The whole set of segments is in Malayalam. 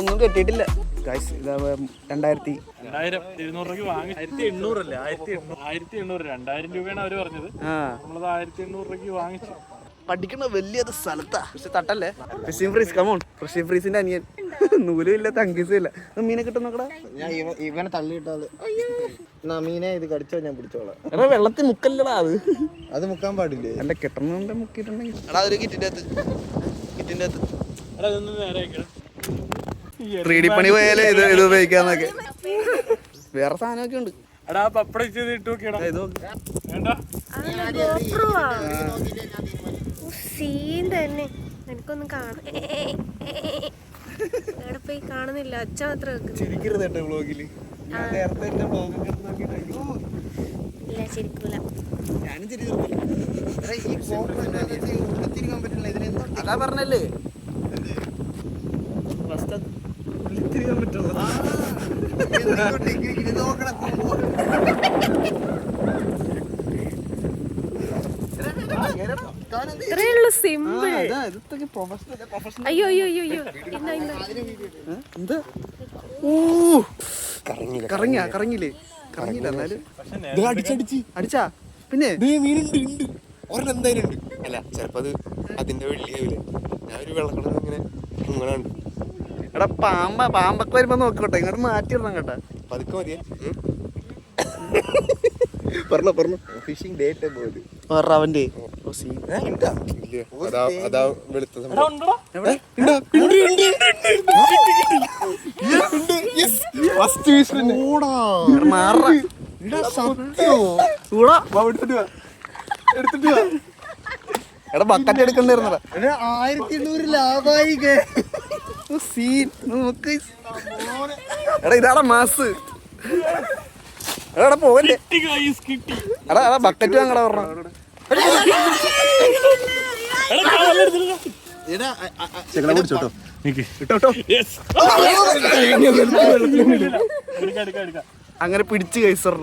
ഒന്നും കെട്ടിയിട്ടില്ല. 2000 200 രൂപ വാങ്ങി 1800 അല്ലേ 1800 2000 രൂപയാണ് അവര് പറഞ്ഞത്. നമ്മളത് 1800 രൂപയ്ക്ക് വാങ്ങിച്ചു. പഠിക്കണ വലിയൊരു സ്ഥലത്താ. പക്ഷെ തട്ടല്ലേ. Fishing freeze come on. ഫിഷിംഗ് ഫ്രീസിന്റെ അനിയൻ. നൂലും ഇല്ല തങ്കീസും ഇല്ല. മീനെ കിട്ടും നോക്കടാ. ഞാൻ ഇവനെ തള്ളിയിട്ടാല് മീനെ ഇത് കടിച്ചോ ഞാൻ പിടിച്ചോളാം. എടാ വെള്ളത്തിൽ മുക്കല്ലടാ അത് മുക്കാൻ പാടില്ലേ? അല്ല കിട്ടണ മുക്കിട്ടുണ്ടെങ്കിൽ എടാ ഒരു കിറ്റിന്റെ അകത്ത് 3D പണി പോയാലേ ഇത് ഉപയോഗിക്കാന്നൊക്കെ. വേറെ സാധനമൊക്കെ ഉണ്ട്. എടാ പപ്പടം ചെയ്ത് ഇട്ട് നോക്കിയടാ. വേണ്ട സീൻ തന്നെ എനിക്കൊന്നും കാണാം. എവിടെ പോയി കാണുന്നില്ല. അച്ഛ മാത്രം ചിരിക്കരുത് കേട്ടോ വ്ളോഗില്. ഇല്ല ചിരിക്കൂല. ഞാനും അതാ പറഞ്ഞല്ലേ തിരിയാൻ പറ്റുള്ളൂ. ഇത്രയുള്ളൂ സിമ്പിൾ. അയ്യോ അയ്യോ അയ്യോ അയ്യോ കറങ്ങില്ലേ എന്നാലും അടിച്ചാ പിന്നെ ഒരെണ്ണം എന്തായാലും ഉണ്ട്. അല്ല ചിലപ്പോ അത് അതിന്റെ വെള്ളിയാവില്ലേ. ഞാൻ ഒരു വെള്ളക്കട ഇങ്ങനെ ഉണ്ട്. എടാ പാമ്പൊക്കെ വരുമ്പോ നോക്കട്ടെ. ഇങ്ങോട്ട് മാറ്റിയിടണം കേട്ടാ. പതുക്കെ മതിയേ. പറഞ്ഞു ഫിഷിംഗ് ഡേറ്റ് പോലെ അവന്റെ അതാ വെളുത്ത എടാ ബക്കറ്റ് എടുക്കണ്ടായിരുന്നടാ. 1800 ലാഭായി. എടാ ഇതാടാ മാസ്. എടാ പോവല്ലേ. എടാ ബക്കറ്റ് വാങ്ങടാ പറഞ്ഞു. അങ്ങനെ പിടിച്ച് കൈസറ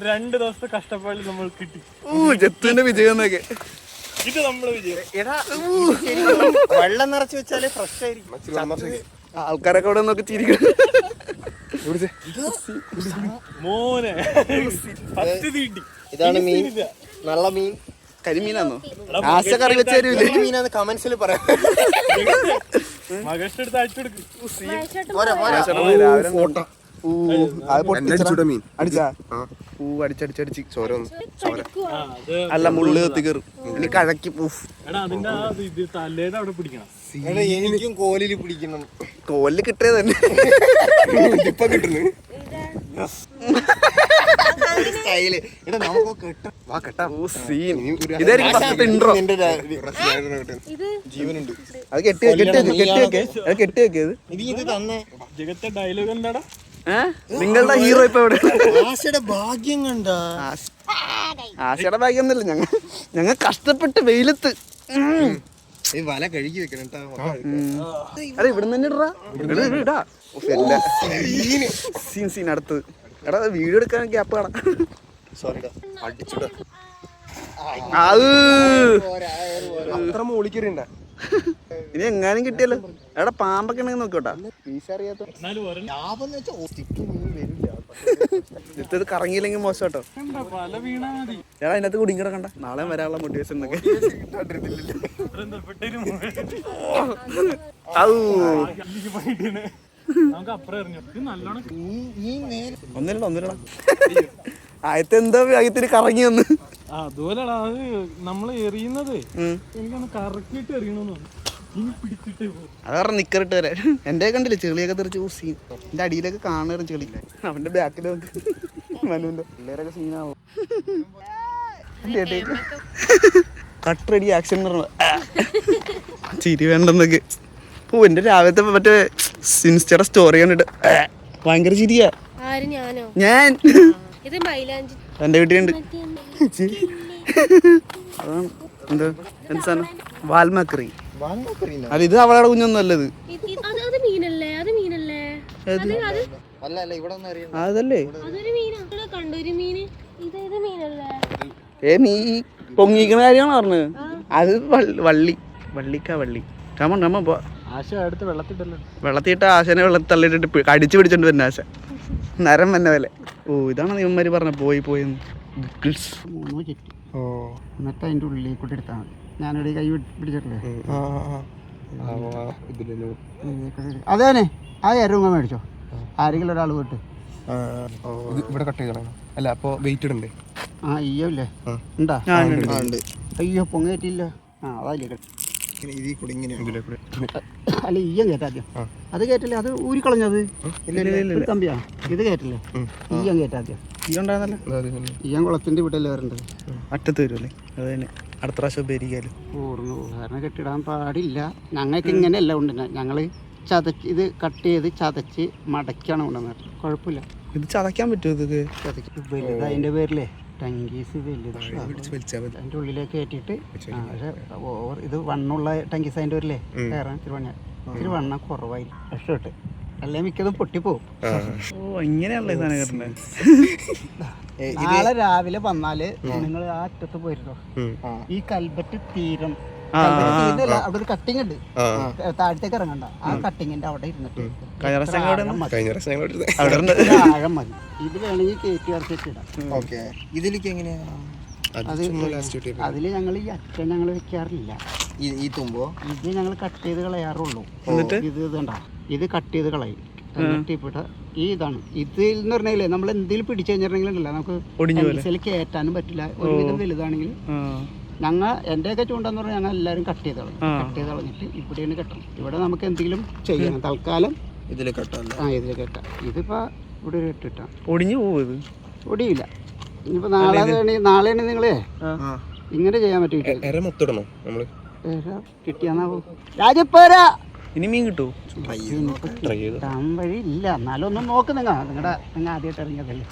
2 ദിവസത്തെ കഷ്ടപ്പാടിൽ നമ്മൾ കിട്ടി. ജത്തുവിന്റെ വിജയം എന്നൊക്കെ. ഇത് നമ്മള് വിജയം. വെള്ളം നിറച്ച് വെച്ചാലേ ഫ്രഷ് ആയിരിക്കും. ആൾക്കാരൊക്കെ അവിടെ നോക്കി ചിരിക്കണം. മോനെ ഇതാണ് മീൻ. നല്ല മീൻ. കരിമീനാന്നോ? ആശ കറി വെച്ച മീനാന്ന് കമന്റ്സിൽ പറയാം. മകേഷ് എടുത്ത് അയച്ചു കൊടുക്കും. അടിച്ചടിച്ചടിച്ച് അല്ല മുള്ളു കത്തി കയറും. ഇനി കഴക്കി പൂഫ്. എടാ അതിന്റെ ഇത് തലേടെ അവിടെ പിടിക്കണം. എനിക്കും കോലില് പിടിക്കണം. കോലില് കിട്ടിയത് തന്നെ ഇപ്പൊ കിട്ടുന്നു. ജീവനുണ്ട്. അത് കെട്ടി വെക്കിയത്. ജഗത്തെ ഡയലോഗ് എന്താടാ? നിങ്ങളുടെ ഹീറോ ഇപ്പൊ എവിടെ? ആശയുടെ ഭാഗ്യം കണ്ട. ആശയുടെ ഭാഗ്യം ഒന്നുമില്ല. ഞങ്ങൾ കഷ്ടപ്പെട്ട് വെയിലത്ത് വല കഴുകി വെക്കണം. അതെ ഇവിടുന്ന് തന്നെ ഇടാ. സീൻ അടുത്തത്. എടാ വീഡിയോ എടുക്കാൻ ഗ്യാപ്പ് കാണാം. അത്ര മോളിക്കറിണ്ട. ഇനി എങ്ങാനും കിട്ടിയല്ലോ. എടാ പാമ്പൊക്കെ ഉണ്ടെങ്കിൽ നോക്കോട്ടാ. വീശറിയാത്ത ഇത് കറങ്ങിയില്ലെങ്കിൽ മോശം കേട്ടോ. എടാ അതിനകത്ത് കുടുങ്ങിട കണ്ട. നാളെ വരാനുള്ള മോട്ടിവേഷൻ എന്നൊക്കെ. ഒന്നില്ലടാ ആയത്തെ എന്താ ഭാഗ്യത്തിന് കറങ്ങി വന്ന്. അതുപോലെടാ അത് നമ്മള് എറിയുന്നത് എനിക്കൊന്ന് കറക്കിട്ട് എറിയണമെന്ന്. അത് പറഞ്ഞ നിക്കറിട്ട് വരാൻ. എന്റെ കണ്ടില്ലേ ചെളിയൊക്കെ തെറിച്ച് സീൻ. എന്റെ അടിയിലൊക്കെ കാണാറും ചെളി. അവന്റെ ബാക്കിൽ മനുവിന്റെ പിള്ളേരൊക്കെ സീനാവും. കട്ടറടി ആക്ഷൻ ചിരി വേണ്ടെന്നൊക്കെ. ഓ എന്റെ രാവിലത്തെ മറ്റേ ഇൻസ്റ്റയുടെ സ്റ്റോറി കണ്ടിട്ട് ഭയങ്കര ചിരിയാ. ഞാൻ എന്റെ വീട്ടിലുണ്ട്. അതാണ് എന്താ എന്ത് സാധനം വാൽമക്കറി. അല്ല ഇത് അവളുടെ കുഞ്ഞൊന്നും അല്ലത്. അതല്ലേ നീ പൊങ്ങിക്കുന്ന കാര്യമാണ് പറഞ്ഞത്. അത് വള്ളി രമ പോ. ആശ അടുത്ത് വെള്ളത്തിട്ടല്ലോ. വെള്ളത്തിയിട്ട് ആശനെ വെള്ളത്തിൽ തള്ളിയിട്ടിട്ട് കടിച്ചു പിടിച്ചോണ്ട് വരുന്ന ആശ നരം വന്ന പോലെ. ഓ ഇതാണ് നിമ്മമാര് പറഞ്ഞ പോയി പോയെന്ന്. മൂന്നോ ചുറ്റി എന്നിട്ട് അതിൻ്റെ ഉള്ളിലേക്ക് കൂടി എടുത്താൽ മതി. ഞാനിവിടെ കൈ പിടിച്ചിട്ടില്ലേ അതേനെ ആ എരുങ്ങ മേടിച്ചോ. ആരെങ്കിലും ഒരാൾ പോയിട്ട് ഇവിടെ കട്ട് ചെയ്യണം. അല്ല അപ്പോൾ വെയിറ്റ് ഇടണ്ടേ? ആ ഇല്ലേ ഉണ്ടാ? അയ്യോ പൊങ്ങേറ്റില്ല. ആ അതല്ലേ അല്ല ഈയം കയറ്റാദ്യം. അത് കയറ്റില്ലേ, അത് ഊരിക്കളഞ്ഞത് കമ്പിയാ. ഇത് കയറ്റില്ലേ, ഈയം കയറ്റാദ്യം. ഈയം കുളത്തിൻ്റെ വീട്ടിലല്ലേ വരേണ്ടത്. അറ്റത്ത് വരുമല്ലേ അത് തന്നെ. അടുത്ത പ്രാവശ്യം ഉപയോഗിക്കാലും ഓർമ്മ കാരണം കെട്ടിടാൻ പാടില്ല. ഞങ്ങൾക്ക് ഇങ്ങനെയല്ല കൊണ്ടുവരുന്നത്. ഞങ്ങൾ ചതച്ച് ഇത് കട്ട് ചെയ്ത് ചതച്ച് മടക്കാണ് കൊണ്ടുവന്നത്. കുഴപ്പമില്ല. ഇത് ചതയ്ക്കാൻ പറ്റുമോ? ഇത് ചതച്ച് വലുത് അതിൻ്റെ പേരിലേ ടങ്കീസ് വലുത് അതിൻ്റെ ഉള്ളിലേക്ക് കയറ്റിയിട്ട്. പക്ഷേ ഓവർ ഇത് വണ്ണുള്ള ടങ്കീസ് അതിൻ്റെ പേരിലേ കയറാൻ ഇച്ചിരി വണ്ണം കുറവായി രക്ഷപ്പെട്ട്. അല്ലേ മിക്കതും പൊട്ടിപ്പോവും. ഓ ഇങ്ങനെയാണല്ലോ ഈ സാധനം കേട്ടത്. നാളെ രാവിലെ വന്നാല് നിങ്ങൾ ആ അറ്റത്ത് പോയിരുന്നോ, ഈ കൽബറ്റ് തീരം അവിടെ ഒരു കട്ടിങ് ഉണ്ട്, താഴത്തേക്ക് ഇറങ്ങണ്ട. ആ കട്ടിങ്ങിന്റെ അവിടെ ഇരുന്നിട്ട് ആഴം മതി. ഇത് വേണമെങ്കിൽ കയറ്റി ഇറച്ചിട്ടിടാം. ഇതിലേക്ക് എങ്ങനെയാ? അതില് ഞങ്ങൾ ഈ അറ്റം ഞങ്ങൾ വെക്കാറില്ല. ഈ തുമ്പോ ഇത് ഞങ്ങൾ കട്ട് ചെയ്ത് കളയാറുള്ളൂ. ഇത് ഇതണ്ട, ഇത് കട്ട് ചെയ്ത് കളയും. എന്നിട്ട് ഇവിടെ ഈ ഇതാണ് ഇതിൽ എന്ന് പറഞ്ഞാലേ നമ്മൾ എന്തെങ്കിലും പിടിച്ചു കഴിഞ്ഞിട്ടുണ്ടെങ്കിലല്ല നമുക്ക് കയറ്റാനും പറ്റില്ല. ഒരുവിധം വലുതാണെങ്കിൽ ഞങ്ങൾ എൻ്റെയൊക്കെ ചൂണ്ടെന്ന് പറഞ്ഞാൽ ഞങ്ങൾ എല്ലാവരും കട്ട് ചെയ്ത് കളഞ്ഞിട്ട് ഇവിടെയാണ് കെട്ടണം. ഇവിടെ നമുക്ക് എന്തെങ്കിലും ചെയ്യണം. തൽക്കാലം ഇതിൽ കെട്ടാം. ഇതിൽ കെട്ടാം. ഇതിപ്പോൾ ഇവിടെ ഒരു കെട്ടിട്ടാ ഒടിഞ്ഞു പോകും. ഒടിയില്ല. ഇനിയിപ്പോൾ നാളെയാണ് നിങ്ങളെ ഇങ്ങനെ ചെയ്യാൻ പറ്റും. കിട്ടിയാന്നാവോ രാജപ്പോരാ. ഇനി മീൻ കിട്ടുമോ? കിട്ടാൻ വഴി ഇല്ല. എന്നാലും ഒന്നും നോക്ക് നിങ്ങൾ ആദ്യമായിട്ട് ഇറങ്ങിയതല്ലേ.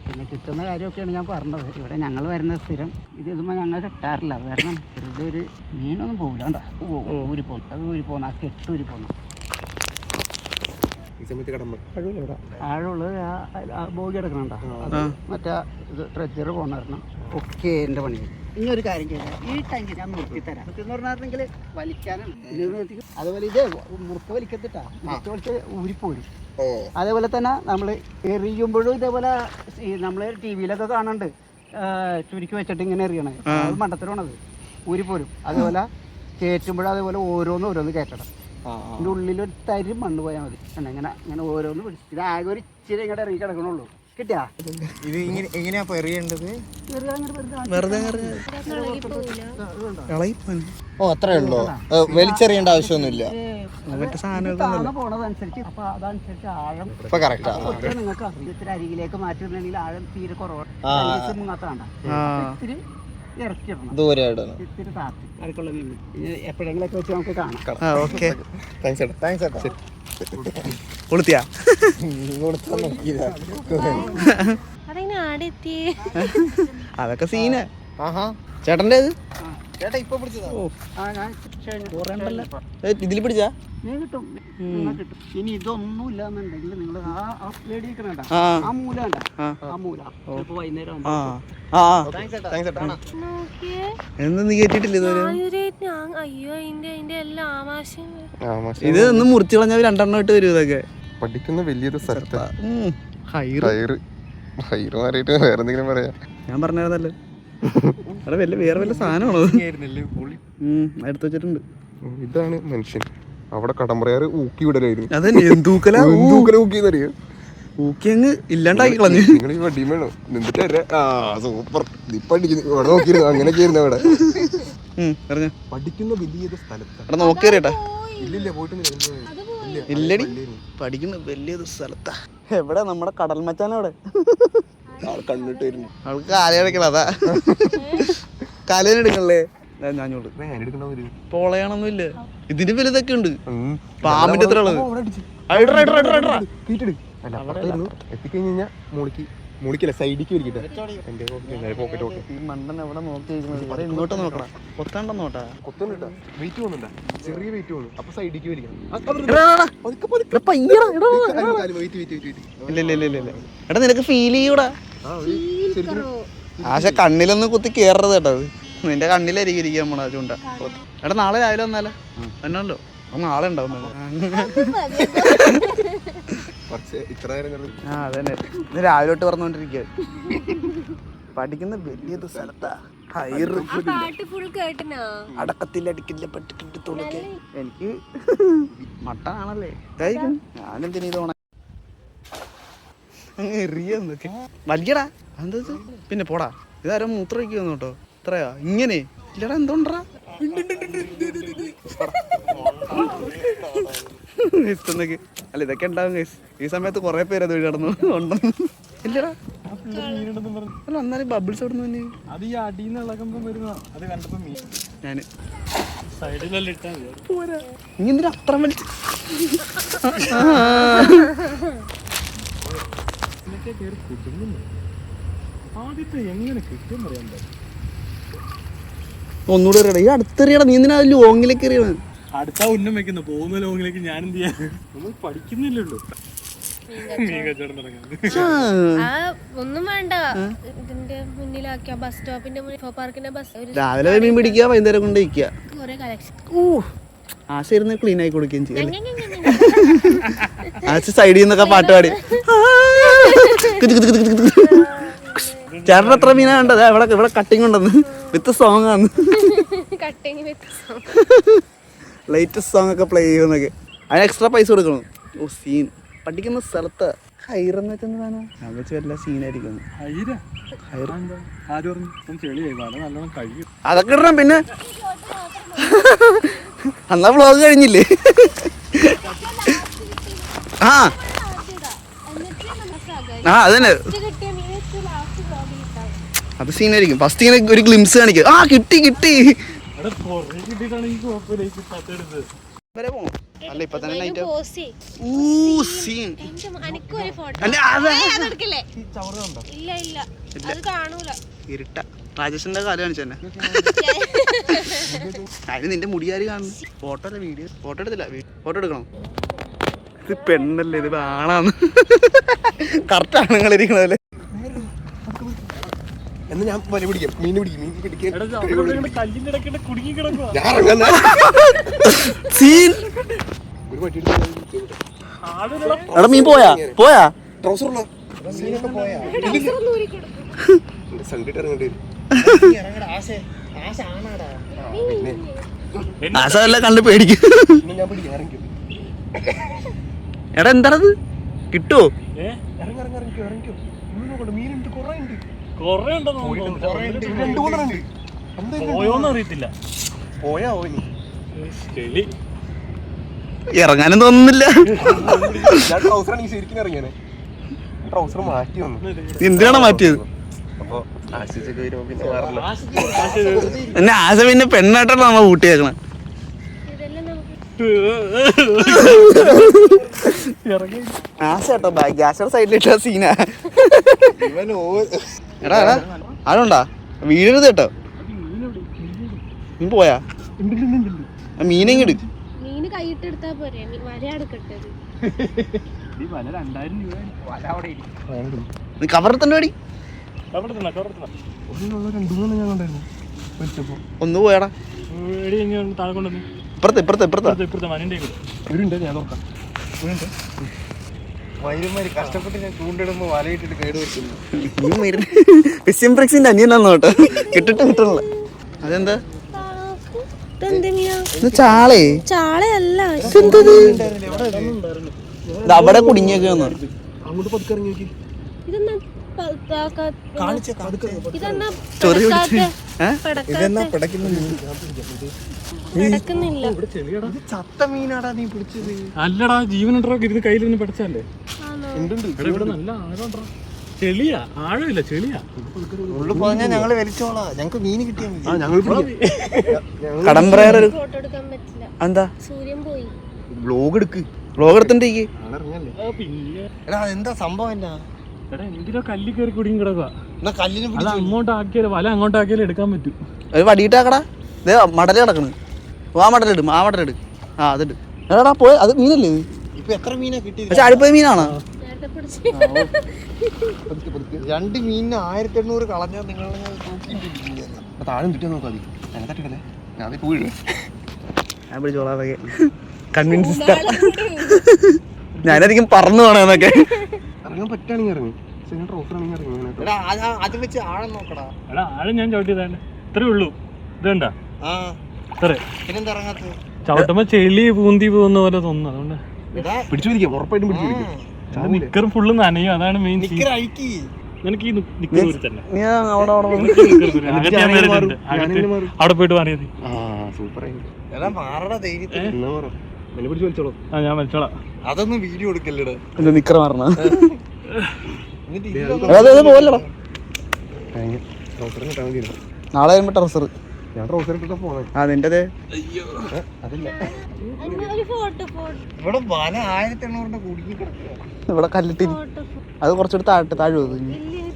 പിന്നെ കിട്ടുന്ന കാര്യമൊക്കെയാണ് ഞാൻ പറഞ്ഞത്. ഇവിടെ ഞങ്ങൾ വരുന്ന സ്ഥിരം ഇത് ഇതുമ്പോൾ ഞങ്ങൾ കെട്ടാറില്ല. കാരണം വെറുതെ ഒരു മീനൊന്നും പോകില്ല. കണ്ടാ ഊരിപ്പോന്നു. അത് ഊരിപ്പോന്നു. ആ കെട്ട് ഊരിപ്പോന്നു. ആഴമുള്ളത് ആ ബോഗി എടുക്കണണ്ട. അത് മറ്റേ ഇത് ട്രെജർ പോകണ കാരണം ഒക്കെ എൻ്റെ പണി. ഇനി ഒരു കാര്യം ചെയ്യാം, ഈ ടാങ്ക് ഞാൻ നിർത്തിത്തരാം. എന്ന് പറഞ്ഞിട്ടുണ്ടെങ്കിൽ വലിക്കാനാണ്. അതുപോലെ ഇത് മുറുക്ക വലിക്കത്തിട്ടാ, മുറുക്ക വലിച്ച് ഊരിപ്പോരും. അതേപോലെ തന്നെ നമ്മൾ എറിയുമ്പോഴും ഇതേപോലെ നമ്മൾ ടി വിയിലൊക്കെ കാണുന്നുണ്ട്, ചുരുക്കി വെച്ചിട്ട് ഇങ്ങനെ എറിയണത്. അത് മണ്ടത്തരമാണത്, ഊരിപ്പോരും. അതേപോലെ കയറ്റുമ്പോഴും അതേപോലെ ഓരോന്ന് കയറ്റണം. ഇതിൻ്റെ ഉള്ളിലൊരു തരി മണ്ണ് പോയാൽ മതി. ഇങ്ങനെ ഓരോന്ന് പിടിച്ച് ഇത് ആകെ ഒരു ഇച്ചിരി ഇങ്ങോട്ട് ഇറങ്ങി കിടക്കണുള്ളൂ. കിട്ടിയാ ഇത് എങ്ങനെയാ എറിയേണ്ടത്? അത്രേ ഉള്ളൂ, വലിച്ചെറിയേണ്ട ആവശ്യമൊന്നുമില്ല. പോണതനുസരിച്ച് അപ്പൊ അതനുസരിച്ച് ആഴം നിങ്ങൾക്ക് ഇത്തിരി അരികിലേക്ക് മാറ്റിയിട്ടുണ്ടെങ്കിൽ ആഴം തീരെ കുറവാണ്. മുങ്ങാത്ത ഇത്തിരി ഇറക്കിയിടണം, ദൂരെ ഇടണം. ഇത്തിരി താത്തി അടുക്കുള്ള മീൻ എപ്പോഴെങ്കിലൊക്കെ വെച്ച് നമുക്ക് കാണാം. കൊളുത്തിയാ അതൊക്കെ സീന ചേട്ടൻ്റെ ഇതിൽ പിടിച്ചാ കിട്ടും. ഇനി ഇതൊന്നും ഇല്ലാന്നുണ്ടെങ്കിൽ നിങ്ങൾ ആ മേടിക്കണ ആ മൂല കണ്ട, ആ മൂല ചിലപ്പോ വൈകുന്നേരം നീ കേട്ടിട്ടില്ല ഇത് ഒന്നും മുറിച്ചു കളഞ്ഞാൽ 2 എണ്ണം ഇട്ട് വരും. ഇതൊക്കെ പഠിക്കുന്ന വലിയൊരു വേറെ എന്തെങ്കിലും പറയാ. ഞാൻ പറഞ്ഞായിരുന്നല്ലോ അവിടെ വേറെ വല്ല സാധനമാണോ എടുത്തു വെച്ചിട്ടുണ്ട്. ഇതാണ് മനുഷ്യൻ. അവിടെ കടമ്പറയാറ് ഊക്കി വിടലായിരുന്നു. അതന്നെ ഊക്കിന്നറിയാം. ഊക്കി അങ്ങ് ഇല്ലാണ്ടാക്കി കളഞ്ഞു. നിങ്ങൾ ഈ വടി വേണോ നിന്നിട്ട് സൂപ്പർ ഇവിടെ നോക്കിയിരുന്നു. അങ്ങനെയൊക്കെയായിരുന്നു അവിടെ പഠിക്കുന്ന വലിയൊരു സ്ഥലത്ത് നോക്കിയറിയട്ടാ. ഇല്ലില്ല പോയിട്ടൊന്നും ഇല്ലടി പഠിക്കുന്ന വലിയൊരു സ്ഥലത്താ. എവിടെ നമ്മുടെ കടൽ മച്ചാനവിടെ കണ്ണിട്ട് വരുന്നു. അവൾക്ക് കാലയെടുക്കല. അതാ കാലേനെടുക്കണല്ലേ. ഞാനോട് പൊളയാണൊന്നും ഇല്ല. ഇതിന് വലുതൊക്കെ ഉണ്ട്. പാമ്പിന്റെ എത്ര ഉള്ളത് എത്തിക്കഴിഞ്ഞാൽ മൂളിക്കല്ല സൈഡിക്ക് വലിക്കട്ടെ. മണ്ടൻ എവിടെ നോക്കി ഇങ്ങോട്ട് നോക്കണം. കൊത്താണ്ടെന്ന് നോട്ടാ. കൊത്തുന്നുണ്ടാ വെയിറ്റ് പോകുന്നുണ്ടാ, ചെറിയ വെയിറ്റ് പോകുന്നു. അപ്പൊ സൈഡിക്ക് വലിക്കണം. ഇല്ല എടാ നിനക്ക് ഫീൽ ചെയ്യൂടാ. ആശ കണ്ണിലൊന്നും കുത്തി കേറരുത് കേട്ടോ. നിന്റെ കണ്ണിലായിരിക്കും ഇരിക്കാൻ പോണ ചൂണ്ട. എടാ നാളെ രാവിലെ വന്നാലേ എന്നല്ലോ നാളെ ഉണ്ടാവും. ആ അതന്നെ ഇന്ന് രാവിലെ തൊട്ട് പറഞ്ഞോണ്ടിരിക്കുക. പഠിക്കുന്ന വലിയ സ്ഥലത്താ. അടക്കത്തില്ല അടിക്കില്ല പട്ടിക്കിട്ടോളൊക്കെ. എനിക്ക് മട്ടനാണല്ലേ കഴിക്കും. ഞാനെന്തിനാ ഇത് ഓണ അങ്ങ് എറിയൊക്കെ വലിയടാ. എന്താ പിന്നെ പോടാ. ഇതാരോ മൂത്രം ഒഴിക്കുന്നു കേട്ടോ. ഇത്രയാ ഇങ്ങനെ ഇല്ലടാ. എന്തുണ്ടാ അല്ല ഇതൊക്കെ ഉണ്ടാവും ഗൈസ്. ഈ സമയത്ത് കുറെ പേര് അത് കിടന്നു ഉണ്ടെന്ന്. ഇല്ലടാ അല്ല എന്നാലും ബബിൾസ് എവിടെ നിന്ന് അത് ഈ അടിയിൽ ഇളകുമ്പോ വരുന്ന അത് കണ്ടപ്പോ ഞാന് സൈഡിലെല്ലാം ഇട്ടാ പോരാ. നീ എന്തിനാ അത്ര വലിച്ചു? ആദ്യത്തെ എങ്ങനെ കിട്ടുമെന്ന് അറിയാൻ പറ്റും. ഒന്നുകൂടെ എറിയടാ. ഈ അടുത്തെറിയടാ. നീ എന്തിനാ ലോങ്ങിലേക്ക് എറിയണം? അടുത്ത ഉന്നം വെക്കുന്ന പോകുന്ന ലോങ്ങിലേക്ക് ഞാൻ എന്ത് ചെയ്യാൻ? നമ്മൾ പഠിക്കുന്നില്ലല്ലോ. ഒന്നും വേണ്ട. ഇതിന്റെ മുന്നിലാക്കിയ ബസ് സ്റ്റോപ്പിന്റെ പാർക്കിന്റെ ബസ് രാവിലെ മീൻ പിടിക്കുക, വൈകുന്നേരം കൊണ്ട് വയ്ക്കുക. കുറെ കളക്ഷൻ. ആശ ഇരുന്ന് ക്ലീൻ ആയി കൊടുക്കുകയും ചെയ്യും. ആശ സൈഡിൽ നിന്നൊക്കെ പാട്ട് പാടി. ചേട്ടൻ എത്ര മീനാ കണ്ടത്? ഇവിടെ ഇവിടെ കട്ടിങ് ഉണ്ടെന്ന്. വിത്ത് സോങ് ആണ്. ലേറ്റസ്റ്റ് സോങ് ഒക്കെ പ്ലേ ചെയ്യുന്നൊക്കെ. അതിന് എക്സ്ട്രാ പൈസ കൊടുക്കണം. ഓ സീൻ. പഠിക്കുന്ന സ്ഥലത്ത് ഹൈറെന്ന് വെച്ചെന്താണ് ഞാൻ വെച്ച് വല്ല സീനായിരിക്കും. അതൊക്കെ ഇടണം. പിന്നെ എന്നാ വ്ളോഗ് കഴിഞ്ഞില്ലേ? ആ ആ അതന്നെ അത് സീനായിരിക്കും. ഫസ്റ്റ് ഇങ്ങനെ ഒരു ഗ്ലിംസ് കാണിക്കും. ആ കിട്ടി കിട്ടി. അല്ല ഇപ്പൊ തന്നെ നൈറ്റ് ഇരുട്ട രാജേഷിന്റെ കാര്യം കാണിച്ചെന്നെ. അതിന് നിന്റെ മുടിയാര് കാണുന്നു. ഫോട്ടോ അല്ല വീഡിയോ. ഫോട്ടോ എടുത്തില്ല. ഫോട്ടോ എടുക്കണം. ഇത് പെണ്ണല്ലേ ഇത് ആണാന്ന്. കറക്റ്റ് ആണുങ്ങൾ ഇരിക്കണല്ലേ. എന്നാ ഞാൻ വല പിടിക്കാം. മീൻ പിടിക്കും. മീൻ പിടിക്കാൻ എടാ മീൻ പോയാ പോയാ ട്രൗസറുള്ള മീനൊക്കെ പോയാ സൺഡേറ്റ് ഇറങ്ങേണ്ടി വരും. ആശല്ല കണ്ട് പേടിക്കും. ഞാൻ പിടിക്കാം. ഇറങ്ങിക്കും. എടാ എന്താണത് കിട്ടുവോ? ഇറങ്ങിക്കോ. മീനുണ്ട് കുറെ ഉണ്ട്. അറിയത്തില്ല. പോയാ ഇറങ്ങാനും തോന്നുന്നില്ല. ഞാൻ ട്രൗസറാണ് ശരിക്കും ഇറങ്ങിയാനെ. ട്രൗസർ മാറ്റി വന്നു. എന്തിനാണ് മാറ്റിയത്? അപ്പൊ ആശിച്ചൊക്കെ വരുമ്പോ പിന്നെ മാറില്ല. എന്നെ ആശ പിന്നെ പെണ്ണായിട്ടാണ് നമ്മ കൂട്ടിയേക്കണ. ആശ കേട്ടോ ഗ്യാസയുടെ സൈഡിലിട്ട സീനാ. എടാ എടാ ആരുണ്ടാ വീഴരുത് കേട്ടോ. നീ പോയാ മീനെങ്ങി മീന് കൈയിട്ടെടുത്താ പോരെ. വലയാടുക്കട്ടത് നീ കവറത്തന്നെ പേടി. ഒന്ന് പോയാടാ. ഇപ്പുറത്തെ ഇപ്പുറത്തെ ഇപ്പുറത്തെ കഷ്ടപ്പെട്ട് ഞാൻ ചൂണ്ടിടുമ്പോ വലയിട്ടിട്ട് കേട് വെക്കുന്നു. ഫിഷിംഗ് അനിയനാന്ന് കേട്ടോ. കിട്ടണില്ല. അതെന്താ ചാളേ? ചാളയല്ല. അവിടെ കുടുങ്ങിയൊക്കെ അങ്ങോട്ട് പതുക്കിറങ്ങി നോക്കി. ചത്ത മീനാടാ നീ പിടിച്ചത്. അല്ലടാ ജീവനുണ്ടോ ഇരുന്ന് കയ്യിലിരുന്ന് പഠിച്ചല്ലേ. ഇവിടെ നല്ല ആഴമുണ്ടോ? ചെളിയാ. ആഴമില്ല ചെളിയാ. ഞങ്ങള് വലിച്ചോളാം. ഞങ്ങക്ക് മീൻ കിട്ടിയാ എന്താ വ്ലോഗ് എടുക്ക്. വ്ലോഗ് എടുത്തിട്ടേക്ക്. എന്താ സംഭവം? എന്നാ എന്തിനോ കല്ലി കയറി കുടുങ്ങി കിടക്കുക. കല്ലിന് അങ്ങോട്ടാക്കിയാലോ വല അങ്ങോട്ടാക്കിയാലോ എടുക്കാൻ പറ്റും. ഒരു വടിയിട്ടാക്കടാ. മടല് കിടക്കണ്. ആ മടലിടും. ആ മടലിട്. ആ അതിട്. എടാ പോയ അത് മീനല്ലേ? ഇപ്പൊ എത്ര മീനാ കിട്ടി? പക്ഷെ അടിപ്പോയ മീനാണോ? നേരത്തെ പിടിച്ച് 2 മീനിന് 1800 കളഞ്ഞാൽ നിങ്ങൾ താഴെ തിട്ടി നോക്കാം മതി. ഞാൻ തട്ടിടല്ലേ, ഞാൻ പോയില്ലേ. ഞാൻ പിടിച്ചോളാം അതൊക്കെ കൺവിൻസ്. ഞാനായിരിക്കും പറന്നു പോണെന്നൊക്കെ. ഇറങ്ങാൻ പറ്റുകയാണെങ്കിൽ ഇറങ്ങി, ട്രോഫർ ആണെങ്കിൽ ഇറങ്ങി. അത് വെച്ച് ആഴം നോക്കടാ. എടാ ആഴം ഞാൻ ചവിട്ടിയതാണ്, ഇത്രേ ഉള്ളൂ. ഇതുണ്ട ഇത്രേ, പിന്നെന്താ ഇറങ്ങാത്തത്? ചവിട്ടുമ്പോ ചെളി പൂന്തി പോകുന്ന പോലെ തോന്നുന്നു. അതുകൊണ്ട് പിടിച്ചു പിടിക്കാം, ഉറപ്പായിട്ടും പിടിച്ചു പിടിക്കും. നിക്കർ ഫുള്ള് നനയും, അതാണ് മെയിൻ. അഴിക്കി നിനക്ക് ഈ നിക്കർ തന്നെ നീ അവിടെ അവിടെ പോയിട്ട് മാറിയത്. സൂപ്പറായി. ആ ഞാൻ വലിച്ചോളാം. അതൊന്നും വീഡിയോ എടുക്കല്ലേടാ. എന്താ നിക്കറ മാറണ പോലടാ. നാളെ വരുമ്പോ ട്രൗസർ. ഞാൻ ട്രൗസർ ഇട്ടിട്ട് പോണേ. ആ നിന്റേത് അതല്ല, ഒരു ഫോട്ടോ ഇവിടെ വല 1800 കുടുങ്ങി കിടക്കുക. ഇവിടെ കല്ലിട്ടി. അത് കുറച്ചുകൂടി താഴുവോ?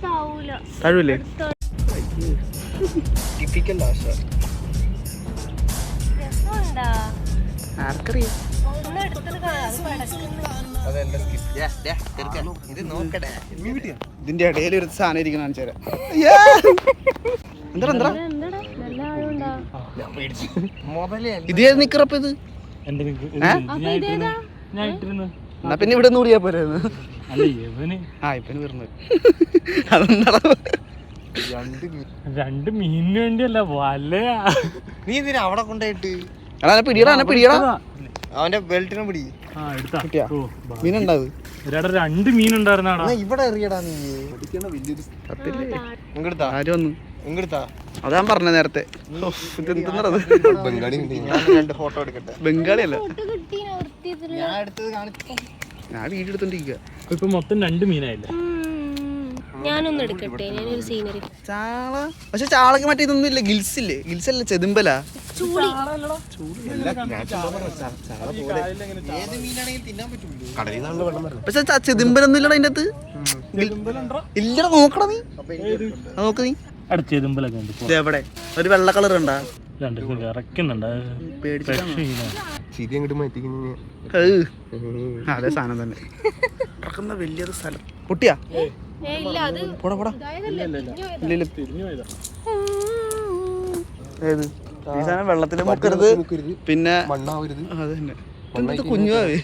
താവൂല. താഴൂല്ലേ? ടിപ്പിക്കൽ ആശ. രസമുണ്ടാ? ആർക്കറിയാം. ഒന്ന് എടുത്തിട്ട് കാണാം. അത് പടക്കുന്നു. അതെന്റെ ഇത് നോക്കട്ടെ. ഇതിന്റെ ഇടയിൽ ഒരു സാധനം ഇരിക്കുന്ന കാണിച്ചു തരാം. എന്താ എന്താ എന്താടാ നല്ല ആഴുണ്ടാ? ഇത് ഏത് നിക്കറപ്പ് ഇത്? എന്റെ ഞാൻ ഇട്ടിരുന്നു. എന്നാ പിന്നെ ഇവിടെ നിന്ന് കൂടിയാ പോരായിരുന്നു. അല്ല ഇവന് ആ ഇപ്പന് വരുന്നത് അതെന്താ? 2 മീനിന് വേണ്ടിയല്ല, വലയാ. നീ എന്തിനാ അവിടെ കൊണ്ടുപോയിട്ട്? എടാ എന്നെ പിടിയടാ, എന്നെ പിടിയടാ. അവന്റെ ബെൽറ്റിനെ പിടി. ആ എടുത്താ കിട്ടിയാ? മീനുണ്ടാവും. 2 മീനുണ്ടായിരുന്നാടാ. ഇവിടെ എറിയടാ നീ. ഇങ്ങടുത്താ ആര് വന്നു? ഇങ്ങടുത്താ. അതാ ഞാൻ പറഞ്ഞ നേരത്തെ. ഇതെന്താണത്? ബംഗാളി. ഞാൻ 2 ഫോട്ടോ എടുക്കട്ടെ. ബംഗാളി അല്ല, ഫോട്ടോ കിട്ടി നിർത്തിയതില്. ഞാൻ എടുത്തത് കാണിച്ചു. ഞാൻ വീഡിയോ എടുത്തോണ്ടിരിക്കുക. ഇപ്പൊ മൊത്തം 2 മീനായില്ലേ? ഞാനൊന്ന് എടുക്കട്ടെ, ഞാനൊരു സീനറി. ചാള. പക്ഷെ ചാളക്ക് മറ്റേ ഇതൊന്നും ഇല്ല, ഗിൽസ് ഇല്ലേ? ഗിൽസ് അല്ല, ചെതുമ്പല. ചൂളി. ഏത് മീനാണെങ്കിലും തിന്നാൻ പറ്റൂല്ലോ. കടലിൽ നിന്നാണല്ലോ വെള്ളം വരുന്നത്. പക്ഷെ ചെതുമ്പലൊന്നും ഇല്ലടാ അതിന്റെ അകത്ത്. ഇല്ലടാ, നോക്കടാ നീ. നോക്ക് നീ. ചെതുമ്പലൊക്കെ ഉണ്ട്. ഇത് എവിടെ? ഒരു വെള്ള കളർ ഉണ്ടാ? ഇറക്കുന്നുണ്ട്. ശരി, അങ്ങോട്ട് മാറ്റി അതെ സാധനം തന്നെ. ഇറക്കുന്ന വലിയൊരു സ്ഥലം. പൊട്ടിയാ? ഇല്ല, അത് പോടാ പോടാ. ഇതായതല്ലേ? ഇല്ല തിരിഞ്ഞു പോയതാ. ഏത് ഈ സാധനം? വെള്ളത്തിൽ മുക്കരുത്, പിന്നെ മണ്ണാവരുത്. അത് തന്നെ. കുഞ്ഞുവാവേ,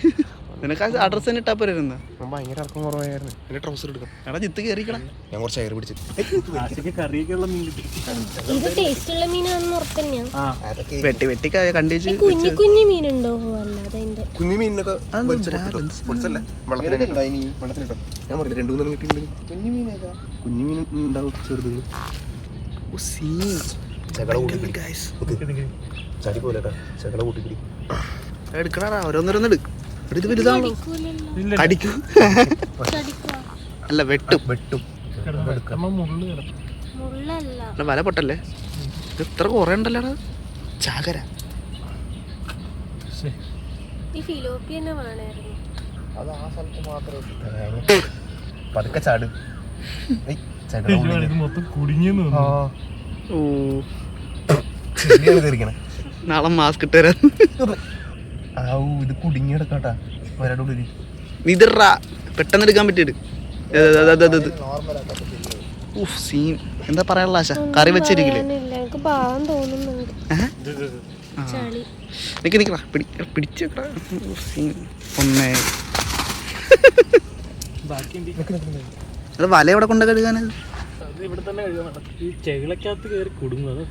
നിനക്ക് അഡ്രസ് തന്നെ ഇട്ടാ പോരുന്ന. ഭയങ്കര ഇറക്കം കുറവായിരുന്നു. എന്റെ ട്രൗസർ എടുക്കാം. എടാ ജിത്ത് കയറിക്കണം. ഞാൻ കുറച്ച് എയർ പിടിച്ചു. കറിയൊക്കെയുള്ള മീൻ കിട്ടി. ഇത് ടേസ്റ്റ് ഉള്ള മീനാണെന്ന് ഉറപ്പന്നെയാ. വെട്ടി വെട്ടി കണ്ടിച്ച് കുഞ്ഞു കുഞ്ഞു മീനുണ്ടോ? അല്ലാതെ അതിന്റെ കുഞ്ഞു മീനൊക്കെ പൊടിച്ചല്ലേ വെള്ളത്തിലിട്ടോ. ഞാൻ പറഞ്ഞു 2-3 കിട്ടിയിട്ടുണ്ട്. കുഞ്ഞു മീൻ ഉണ്ടാവും, ചെറുത്. ചകട കൂട്ടി ചടി പോലെ ചകട കൂട്ടി എടുക്കണാ. ഓരോന്നോരോന്ന് ഇത് വലുതാണോ? കടിക്കും. അല്ല, വെട്ടും. മുള്ളല്ല. വല പൊട്ടല്ലേ? ഇത് ഇത്ര കുറെ ഉണ്ടല്ലോടാ. ചാകര. ഈ ഫിലോപ്പി തന്നെ വേണമായിരുന്നു. അത് ആ സ്ഥലത്ത് മാത്രമേ പതുക്കെ ചാട്. മൊത്തം കുടുങ്ങിയെന്ന് ഓ, തീർക്കണേ. നാളെ മാസ്ക് ഇട്ട് തരാം. ഇത് കുടുങ്ങി കിടക്കാട്ടാ വരടെ ഉള്ളിൽ. നിതിറാ, പെട്ടെന്ന് എടുക്കാൻ പറ്റിയത്. സീൻ. എന്താ പറയാനുള്ള ആശ? കറി വെച്ചിരിക്കില്ലേ? എനിക്ക് പാവം തോന്നുന്നുണ്ട്. ചളി. നിക്കടാ, പിടിച്ചു. ഒന്നേ അത് വല എവിടെ കൊണ്ട് കഴുകാനത്? ഇവിടെ തന്നെ കഴുകാൻ. ഈ ചെകിളക്കകത്ത് കയറി കുടുങ്ങും. അതാ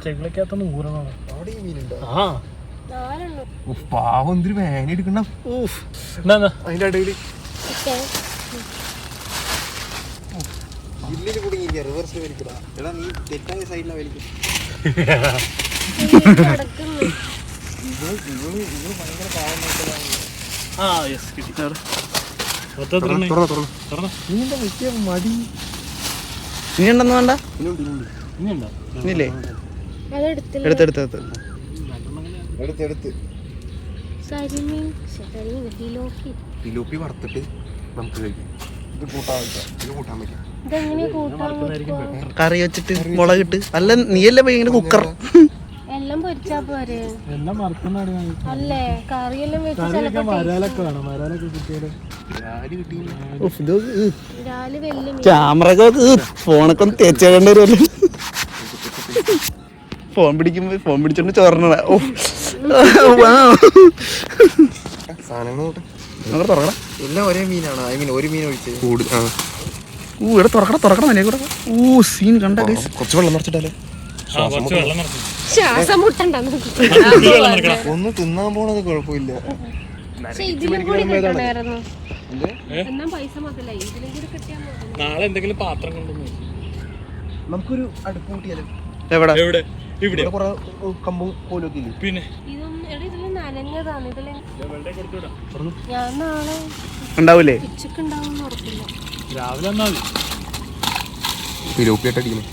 ചെകിളക്കകത്തൊന്ന് ഊരണം. അവിടെ ഈ മീനുണ്ടോ? ആ പാവം എന്തൊരു വേന എടുക്കണ്ട. എന്താ അതിന്റെ ഇടയിൽ ജില്ലിൽ കുടുങ്ങിയില്ല. റിവേഴ്സിൽ വലിക്കടാ. എടാ നീ തെറ്റായ സൈഡിലാ വലിക്കും. ഭയങ്കര പാവം നോക്കലാണ്. ആ യെസ് കിട്ടി. നീ എന്താ വലിയ മടി? ഇനി ഉണ്ടെന്ന് വേണ്ട. ഇനിയുണ്ടോ? ഇനിയില്ലേ? അതെടുത്തില്ല. എടുത്തെടുത്ത് എടുത്തെടുത്ത് ഫിലോപ്പി വറുത്തിട്ട് നമുക്ക് കഴിക്കാം. ഇത് കൂട്ടാൻ പറ്റും. ഇതെങ്ങനെയാ കൂട്ടാൻ പറ്റുക? കറി വെച്ചിട്ട് മുളകിട്ട്. അല്ല, നീയല്ലേ പോയി ഇങ്ങനെ കുക്കർ. എല്ലാം പൊരിച്ച് വാങ്ങിച്ചാ പോരെ? എല്ലാം മറക്കുന്നാണ് അല്ലേ കറിയെല്ലാം വെച്ച് ചിലപ്പോ മരാലൊക്കെ വേണം. മരാലൊക്കെ കിട്ടിയാല് രാവിലെ വലിയ ക്യാമറ ഫോണൊക്കെ ഒന്ന് തേച്ചേണ്ടി വരുമല്ലോ. ഫോൺ പിടിച്ചോണ്ട് ചോറിനടാ. ഓ സാധനങ്ങൾ അങ്ങനെ തുറക്കണം. എല്ലാം ഒരേ മീനാണ്. ഐ മീൻ ഒരു മീൻ ഒഴിച്ച് ഇവിടെ തുറക്കണം തന്നെ കൂടെ. സീൻ കണ്ട കുറച്ച് വെള്ളം നിറച്ചിട്ടല്ലേ കുറച്ച് വെള്ളം നിറച്ചു. ശ്വാസം മുട്ടണ്ട ഒന്ന് തിന്നാൻ പോണത് കുഴപ്പമില്ല. പക്ഷെ ഇതിലും കൂടി കിട്ടണമായിരുന്നു. എന്നാ പൈസ മതില്ല, ഇതിലും കൂടി കിട്ടിയാൽ മതി. നാളെ എന്തെങ്കിലും പാത്രം കൊണ്ടുവന്നു. നമുക്കൊരു അടുപ്പ് കൂട്ടിയാലോ? എവിടെ എവിടെ? ഇവിടെ. കുറെ കമ്പും കോലൊക്കെ ഇല്ലേ? പിന്നെ ഇതില് നനഞ്ഞതാണ്. ഇതില് വെള്ളം കൊടുത്തുവിടാം. ഞാൻ നാളെ ഉണ്ടാവൂലേ? ഉച്ചക്ക് ഉണ്ടാവും ഉറപ്പില്ല. രാവിലെ വന്നാൽ മതി. പിലോപ്പിയായിട്ട് അടിക്കുന്നു.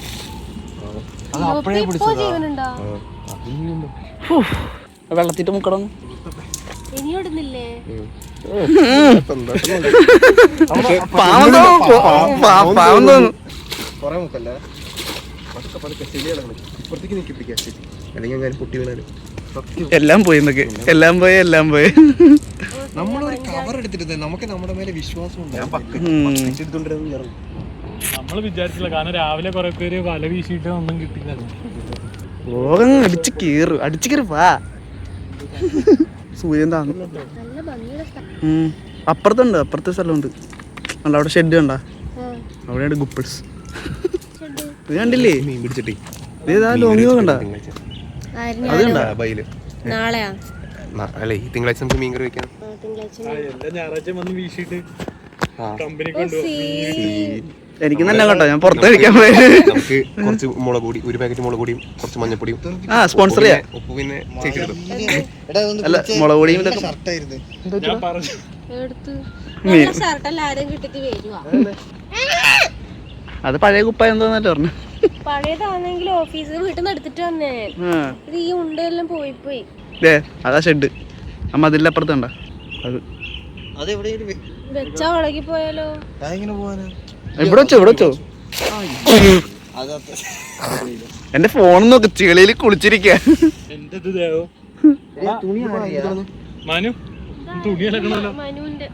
ഇപ്പോ ജീവനുണ്ടോ? വെള്ളത്തിട്ട് മുക്കണം. ഇനി ഇടുന്നില്ലേ? പാവം തോന്നുന്നു. കൊറേ മുക്കല്ല, പതുക്കെ ചെളി കിടക്കണം. ഇപ്പുറത്തേക്ക് നീക്കി പിടിക്കാം, അല്ലെങ്കിൽ ഞാൻ പൊട്ടി വീണാലും. എല്ലാം പോയി എന്നൊക്കെ. എല്ലാം പോയി. നമ്മളൊരു കവർ എടുത്തിട്ട് നമുക്ക് നമ്മുടെ മേലെ വിശ്വാസം ഉണ്ട്. നമ്മള് വിചാരിച്ചില്ല. കാരണം രാവിലെ കുറെ പേര് വല വീശിയിട്ട് ഒന്നും കിട്ടില്ല. ലോകം അടിച്ചു കയറി വാ. സൂര്യൻ താന്നു. നല്ല ഭംഗിയുള്ള സ്ഥലം. അപ്പുറത്തെ സ്ഥലമുണ്ട്. അല്ല അവിടെ ഷെഡ് കണ്ട, അവിടെയാണ് ഗുപ്പിൾസ്. ഇത് കണ്ടില്ലേ? മീൻ പിടിച്ചിട്ടേ ഇതാ ലോങ്ങി കണ്ട. അത് കണ്ട നാളെയാ? അല്ലേ, ഈ തിങ്കളാഴ്ച നമുക്ക് മീൻ കറി വെക്കാം. തിങ്കളാഴ്ച എല്ലാ ഞായറാഴ്ച വന്ന് വീശിയിട്ട് കമ്പനി കൊണ്ടുപോകും. എനിക്ക് തന്നെ കേട്ടോ, ഞാൻ പുറത്ത് കഴിക്കാൻ പോയി. നമുക്ക് കുറച്ച് മുളക് പൊടി, ഒരു പാക്കറ്റ് മുളക് പൊടിയും കുറച്ച് മഞ്ഞപ്പൊടിയും സ്പോൺസർ ചെയ്യാം. ഉപ്പ് പിന്നെ ചേച്ചി ഇടും. അല്ല മുളക് പൊടിയും ഞാൻ പറഞ്ഞു ഷർട്ടല്ല ആരും കിട്ടിട്ട് വരുവാ. അത് പഴയ കുപ്പായം തോന്നല്ലേ പറഞ്ഞു. പഴയതാണെങ്കിൽ ഓഫീസിൽ വീട്ടിൽ നിന്ന് എടുത്തിട്ട് വന്നേ. ഇത് ഈ ഉണ്ടെല്ലാം പോയി അതാ ഷെഡ്. അമ്മ അതിന്റെ അപ്പുറത്ത് കണ്ട അത് വെച്ചാ ഉളകി പോയാലോ? ഇവിടെ വെച്ചോ. എന്റെ ഫോൺ നോക്ക്, ചെളിയിൽ കുളിച്ചിരിക്ക. എന്റെ ദേവോ മനു തുണി അലക്കണല്ലോ. മനുവിന്റെ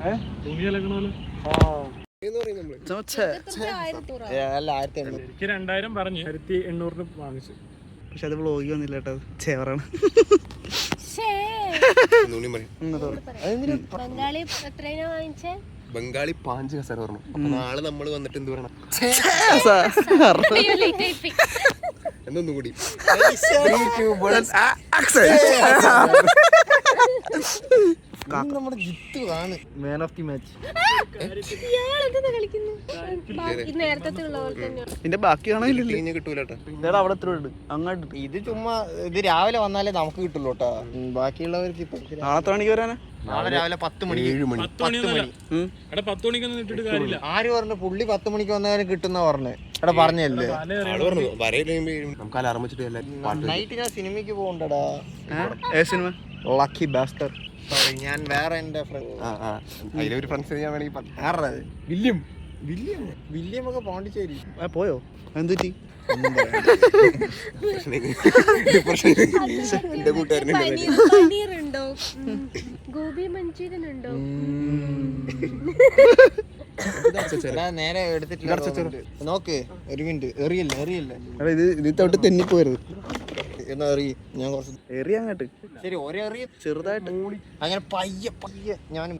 തുണി അലക്കണല്ലോ. എനിക്ക് 2000 പറഞ്ഞു, 1800 വാങ്ങിച്ചു. പക്ഷെ അത് വ്ളോഗ് വന്നില്ല കേട്ടോ, ചേവറാണ്. ബംഗാളി എത്രയാ വാങ്ങിച്ചേ? ബംഗാളി 5 കസേര പറഞ്ഞു. അപ്പൊ നാളെ നമ്മൾ വന്നിട്ട് എന്ത് പറയണം? എന്തൊന്നും കൂടി നമ്മുടെ ജിത്തു ആണ് മാൻ ഓഫ് ദി മാച്ച്. നേരത്തെ ഉള്ള പോലെ തന്നെ ഇതിന്റെ ബാക്കി കാണാനില്ല. കിട്ടൂലട്ടോ. അവിടെ എത്ര ഉണ്ട് അങ്ങോട്ട്. ഇത് ചുമ്മാ ഇത് രാവിലെ വന്നാലേ നമുക്ക് കിട്ടുള്ളൂ കേട്ടോ. ബാക്കിയുള്ളവർക്ക് നാളെ എത്ര മണിക്ക് വരാനാ? നാളെ രാവിലെ 10 മണി. 7 മണി. 10 മണിക്കൊന്നും ഇട്ടിട്ട് കാര്യമില്ല. ആര് പറഞ്ഞു? പുള്ളി 10 മണിക്ക് വന്നവരെ കിട്ടുന്ന പറഞ്ഞേ. എടാ പറഞ്ഞല്ലേ നമുക്ക് അലാറം വെച്ചിട്ട് നൈറ്റ് ഞാൻ സിനിമയ്ക്ക് പോകണ്ടടാ. സിനിമ ലക്കി ബാസ്റ്റർ. സോറി, ഞാൻ വേറെ എന്റെ ഫ്രണ്ട് അതിലൊരു ഫ്രണ്ട്സിനെ ഞാൻ വേണമെങ്കിൽ ആരുടെ വില്യം വില്യം ഒക്കെ പോണ്ടിച്ചേരി പോയോ? എന്തുറ്റി? എന്റെ കൂട്ടുകാരനെ പനീറുണ്ടോ? ഗോബി മഞ്ചൂരിയൻ ഉണ്ടോ? നേരെ എടുത്തിട്ട് നോക്ക്. ഒരു മിനിറ്റ്. എറിയല്ല ഇത് തൊട്ട് തെന്നിപ്പോയത്. എന്നാ എറി. ഞാൻ കുറച്ച് എറിയ അങ്ങോട്ട്. ശരി, ഒരെറിയ ചെറുതായിട്ട് അങ്ങനെ പയ്യെ ഞാനും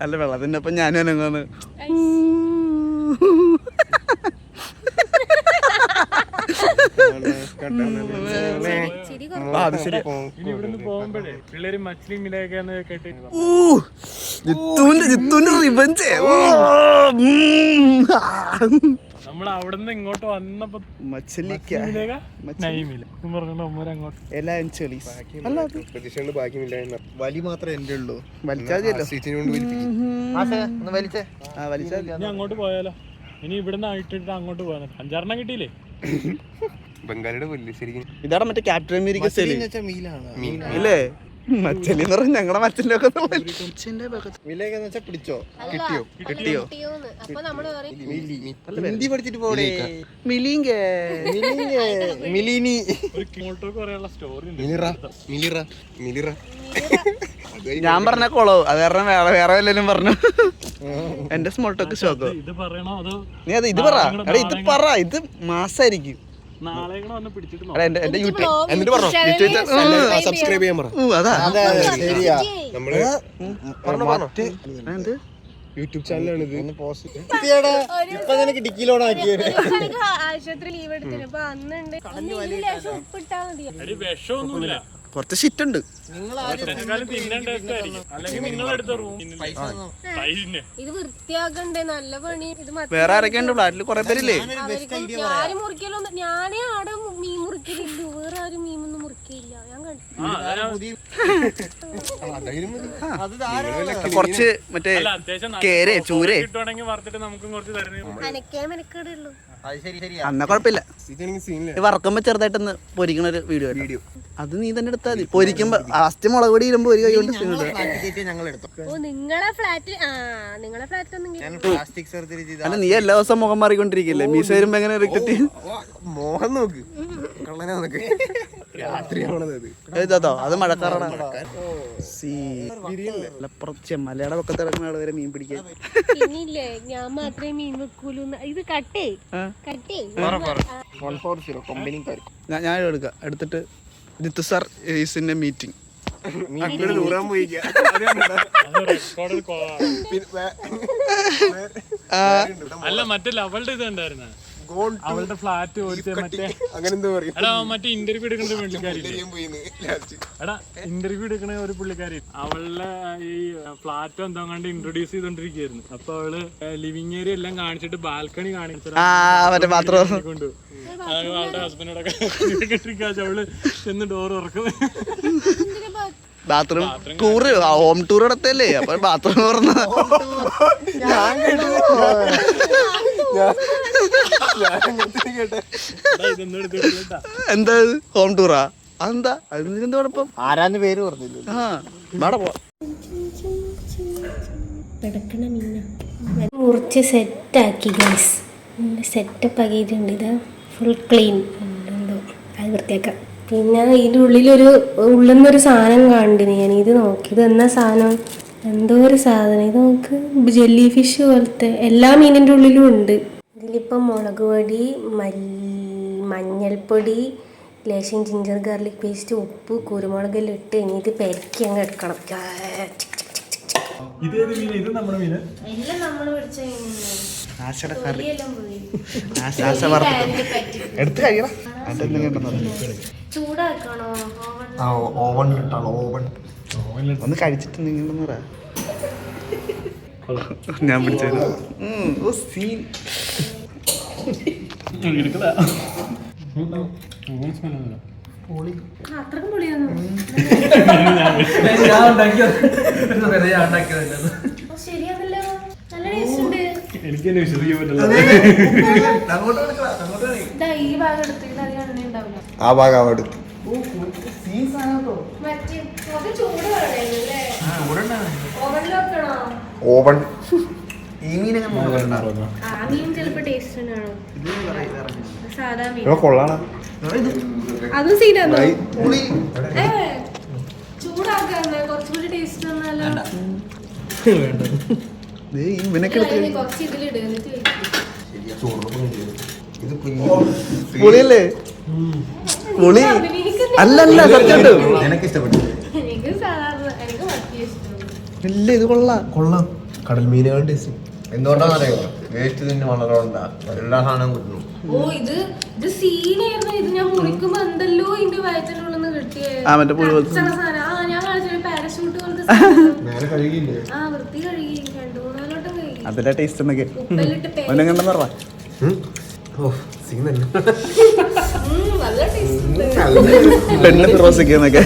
അല്ല വെള്ളത്തിന്റെ ഒപ്പം ഞാനും അനങ്ങാണ്. ഇനി ഇവിടുന്ന് പോകുമ്പോഴേ പിള്ളേര് മച്ച്ലി മിലയൊക്കെയാന്ന് കേട്ട് ജിത്തുവിന്റെ റിവഞ്ച്. നമ്മൾ അവിടുന്ന് ഇങ്ങോട്ട് വന്നപ്പോ പ്രതീക്ഷകളിൽ ബാക്കിയില്ല. വലി മാത്രമേ എന്റെ ഉള്ളൂ. വലിച്ചാതിയല്ലോ. ഒന്ന് വലിച്ചേ. ഇനി അങ്ങോട്ട് പോയാലോ? ഇനി ഇവിടുന്ന് ഇട്ടിട്ട് അങ്ങോട്ട് പോയാൽ 5-6 കിട്ടിയില്ലേ? ബംഗാളിയുടെ പുല്ല് ശരിക്കും ഇതാണ് മറ്റേ ക്യാപ്റ്റൻ അമേരിക്ക സ്റ്റൈല് മീലാണ്. ഇല്ലേ? മച്ചലി എന്ന് പറഞ്ഞ ഞങ്ങളുടെ മച്ചന്റെ ഒക്കെ വിലയൊക്കെ വെച്ചാൽ പിടിച്ചോ കിട്ടിയോ കിട്ടിയോന്ന്. അപ്പൊ നമ്മള് പറയും ഹിന്ദി പഠിച്ചിട്ട് പോടേ മിലിങ്ക മിലിനി ഒരു മോട്ടോക്ക് പറയാനുള്ള സ്റ്റോറി ഉണ്ട്. മിലിറ ഞാൻ പറഞ്ഞ കൊളോ അത് കാരണം വേറെ വല്ലതും പറഞ്ഞു. എന്റെ സ്മോൾ ടോക്ക് ഷോക്കോ ഇത് പറയണോ അതോ നീ അത് ഇത് പറ എടാ ഇത് പറ ഇത് മാസായിരിക്കും. നാളെ കൂടെ വന്ന് പിടിച്ചിട്ട് എടാ എന്റെ യൂട്യൂബ് എന്നിട്ട് പറഞ്ഞോ സബ്സ്ക്രൈബ് ചെയ്യാൻ പറ അതാ ശരിയാ നമ്മള് എന്ത് യൂട്യൂബ് ചാനലാണ് ഇത്. ഇപ്പൊ നിനക്ക് ഡിക്കിലോൺ ആക്കിയത് ആശുപത്രി ലീവ് എടുത്തിട്ട് അപ്പൊ അന്നുണ്ട് ലേശം ഉപ്പിട്ടാ മതി. ഒരു വിഷമൊന്നുമില്ല. കുറച്ച് ഷിറ്റ് ഉണ്ട്. ഒറ്റക്കാലം തിന്നാൻ ടേസ്റ്റ് ആയിരിക്കും. അല്ലെങ്കിൽ നിങ്ങളെടുത്ത റൂം ഇത് വൃത്തിയാക്കണ്ടേ, നല്ല പണി. ഇത് വേറെ ആരൊക്കെ ഉണ്ട് ഫ്ലാറ്റിൽ? കുറെ പേരില്ലേ? ആരും മുറിക്കലോ, ഞാനേ ആടെ മീൻ മുറിക്കലില്ല, വേറെ ആരും മീനൊന്നും മുറിക്കില്ല. ഞാൻ കുറച്ച് മറ്റേ കേരെ ചൂരേ കിട്ടുവാണെങ്കിൽ വറുത്തിട്ട് നമുക്കും കുറച്ച് തരുന്നത്. അനക്കേ മെനക്കേടേ ഉള്ളൂ. അന്നാ കുഴപ്പമില്ല. ഇതാണെങ്കിൽ സീനില്ല വറക്കുമ്പോ ചെറുതായിട്ടൊന്ന് പൊരിക്കണ ഒരു വീഡിയോ അത് നീ തന്നെ എടുത്താൽ മതി. പൊരിക്കുമ്പോ ലാസ്റ്റ് മുളക് പൊടി ഇടുമ്പോ ഒരു കൈ കൊണ്ട് ഞങ്ങൾ എടുത്തു. ഓ നിങ്ങളെ ഫ്ലാറ്റിൽ ഒന്നും പ്ലാസ്റ്റിക് സർജറി ചെയ്ത അല്ല നീ എല്ലാ ദിവസം മുഖം മാറിക്കൊണ്ടിരിക്കില്ലേ? മീശ വരുമ്പോ എങ്ങനെ റിക്കറ്റ് മോഹൻ നോക്ക് കള്ളനെ നോക്ക് രാത്രിയാണത് ഏതോ അത് മഴക്കാറാണ്. മലയുടെ പക്കത്ത് ഇറങ്ങുന്ന ആള് വരെ മീൻ പിടിക്കാൻ. പിന്നില്ലേ ഞാൻ മാത്രമേ മീൻ വെക്കൂലൂ. ഇത് കട്ടേ ഞാൻ എടുക്കാം. എടുത്തിട്ട് Jithu sir is in a meeting. ദൂരം പോയി അല്ല മറ്റേ അവളുടെ ഇത് ഉണ്ടായിരുന്ന അവളുടെ ഫ്ലാറ്റ് മറ്റേ അങ്ങനെ എന്താ പറയും എടാ മറ്റേ ഇന്റർവ്യൂ എടുക്കുന്ന പുള്ളിക്കാരി എടാ ഇന്റർവ്യൂ എടുക്കണ ഒരു പുള്ളിക്കാരി അവളുടെ ഈ ഫ്ലാറ്റ് എന്തോ കണ്ട് ഇൻട്രൊഡ്യൂസ് ചെയ്തോണ്ടിരിക്കുകയായിരുന്നു. അപ്പൊ അവള് ലിവിങ് ഏരിയ എല്ലാം കാണിച്ചിട്ട് ബാൽക്കണി കാണിച്ചു അവളുടെ ഹസ്ബൻഡോടൊക്കെ അവള് ചെന്ന് ഡോർ ഉറക്കും. ബാത്റൂം ടൂറ് ഹോം ടൂർ എടുത്തല്ലേ? അപ്പൊ ബാത്റൂം തുറന്ന എന്താ ഹോം ടൂറാ? അതെന്താ അതിനെന്താ കുഴപ്പം? ആരാന്ന് പേര് പറഞ്ഞില്ല. മുറിച്ച് സെറ്റാക്കി ഗൈസ്, സെറ്റപ്പ് ആക്കിയിട്ടുണ്ട്. ഇതാ ഫുൾ ക്ലീൻ അത് വൃത്തിയാക്കാം. പിന്നെ ഇതിൻ്റെ ഉള്ളിൽ നിന്നൊരു സാധനം കണ്ടിന് ഞാൻ. ഇത് നോക്കി, ഇത് എന്നാ സാധനം? എന്തോ ഒരു സാധനം. ഇത് നോക്ക്, ജെല്ലി ഫിഷ് പോലത്തെ. എല്ലാ മീനിൻ്റെ ഉള്ളിലും ഉണ്ട്. ഇതിലിപ്പം മുളക് പൊടി, മഞ്ഞൾപ്പൊടി, ലേശം ജിഞ്ചർ ഗാർലിക് പേസ്റ്റ്, ഉപ്പ്, കുരുമുളകെല്ലാം ഇട്ട് ഇനി ഇത് പെരക്കി അങ്ങ് എടുക്കണം. എല്ലാം നമ്മൾ പിടിച്ച എടുത്ത് കഴിയണം. ചൂടാക്കണോ? ഒന്ന് കഴിച്ചിട്ട് നിങ്ങളെന്ന് പറ. ഞാൻ പിടിച്ചത് അത്രക്കും പൊളിയാണോ? ശരിയാണല്ലോ, നല്ല ടേസ്റ്റ് ഉണ്ട്. എനിക്ക് തന്നെ വിശ്വസിക്കാൻ പറ്റില്ല. ഈ ഭാഗം എടുത്തിട്ട് അധികം എണ്ണ ഉണ്ടാവില്ല. ആ ഭാഗം അവിടെ മറ്റേ ചൂട് വേണല്ലേ? ഓവനിൽ വെക്കണോ? ഓവൺ ഈ മീനൊക്കെ ആ മീൻ ചിലപ്പോ ടേസ്റ്റ് ഉണ്ടാണോ? സാധാ മീൻ കൊള്ളാണ്. അതും സീനാണോ? ചൂടാക്കാന്ന് കുറച്ചുകൂടി ടേസ്റ്റ് വന്നാലോ? കുറച്ച് ഇതിലിടുക എന്നിട്ട് പുളിയല്ലേ? പുളി അല്ലല്ല സത്യം. എനിക്ക് ഇഷ്ടപ്പെട്ടു. എനിക്ക് സാധാരണ എനിക്ക് മത്തിയ ഇഷ്ടം. ഇല്ല ഇത് കൊള്ളാം. കടൽ മീനുകൾ ടേസ്റ്റ് എന്തുകൊണ്ടാണെന്നറിയോ? വേസ്റ്റ് തന്നെ വളരണ എല്ലാ സാധനവും കിട്ടുന്നു. ഓ ഇത് സീനായിരുന്നു. ഇത് ഞാൻ മുറിക്കുമ്പോ എന്തല്ലോ ഇതിന്റെ വയറ്റിനുള്ളിന്ന് കിട്ടിയ ഞാൻ കാണിച്ച പാരഷൂട്ട് പോലത്തെ കഴുകിയില്ലേ? ആ വൃത്തി കഴുകി 2-3 വട്ടം കഴുകി. അതിന്റെ ടേസ്റ്റ് എന്നൊക്കെ ഉപ്പെല്ലിട്ട് പറ. നല്ല ടേസ്റ്റ് പെണ്ണ് പ്രോസിക്കുന്നൊക്കെ